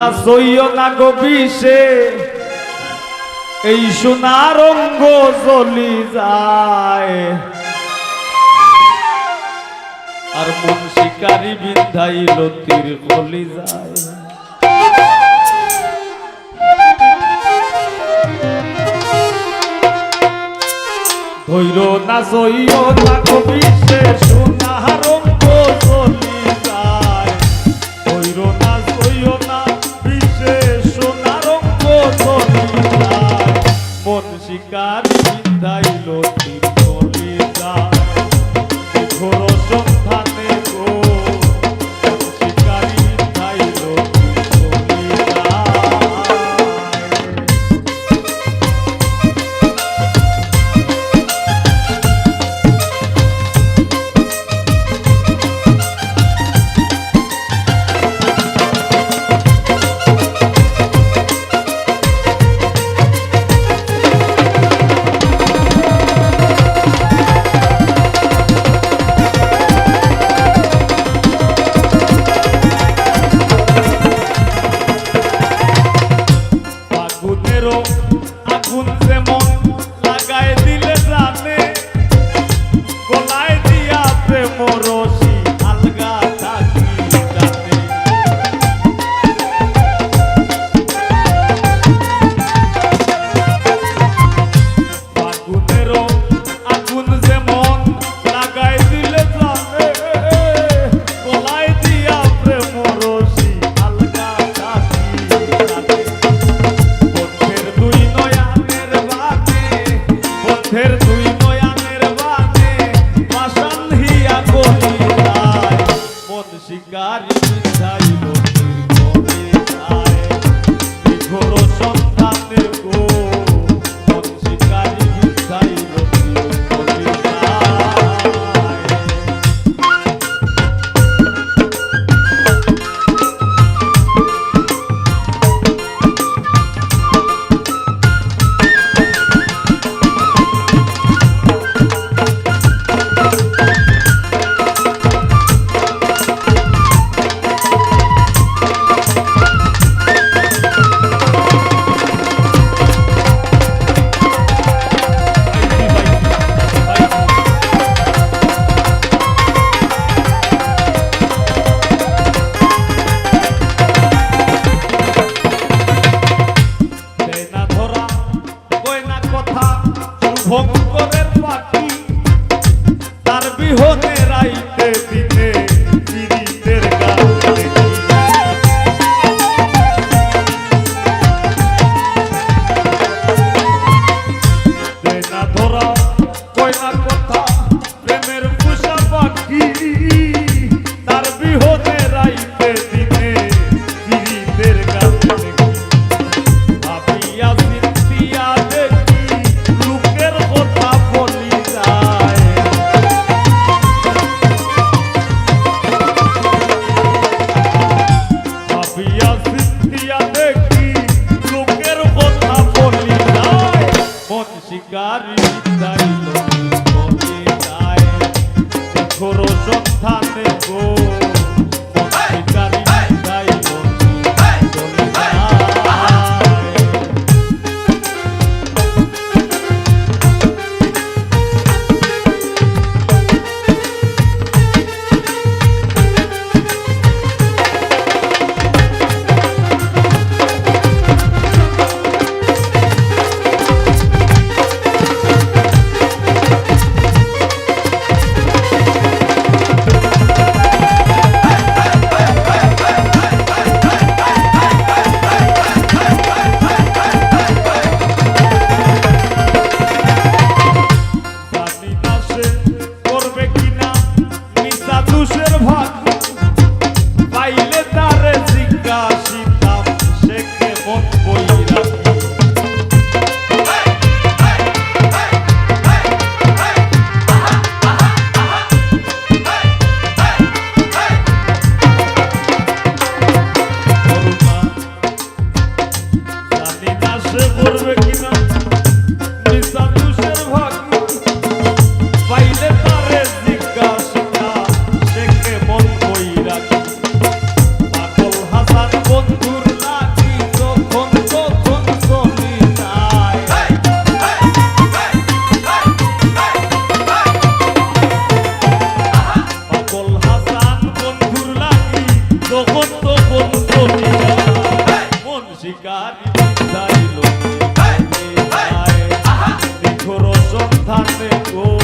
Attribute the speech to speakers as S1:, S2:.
S1: সইও না গো বিষে এই সোনার রঙ্গ জ্বলি যায় আর মন শিকারি বিন্ধাইল তীর কলি যায়। ধৈর্য না সইও না গো বিষে সোনার রঙ্গ জ্বলি যায়। ধৈর্য না সইও না মন শিকারি বিন্ধাইল তীর কলি যায়। ঘোর সন্ধানে গো মন শিকারি বিন্ধাইল তীর কলি আগুন যেমন লাগাই দিলে জানে গলায় দিয়া প্রেম রশি আলগা থাকি জানে। আগুনেরও আগুন যেমন লাগাই দিলে জানে গলায় দিয়া প্রেম রশি আলগা থাকি জানে। ফের দুই নয়ানের বানে পাশান হিয়া গলি যায়। মন শিকারি বিন্ধাইল তীর কলি যায়। ঘোর সন্ধানে গো মন শিকারি বিন্ধাইল তীর কলি ভঙ্গরের পাখি তার বিহনে রাইতে দিনে পীড়িতের গান দেখি। না ধরা কই না কথা প্রেমের পোষা পাখি তার বিহনে রাইতে দিনে পীড়িতের গান দেখি। ভাবিয়া চিন্তিয়া দেখি লোকের কথা বলি যায়। ভাবিয়া চিন্তিয়া দেখি লোকের কথা বলি যায়। মন শিকারি বিন্ধাইল তীর কলি যায়। ঘোর সন্ধানে গো মন শিকারি বিন্ধাইল তীর কলি যায়। শিকারি বিদায় লইল নিখোর সন্ধানে গো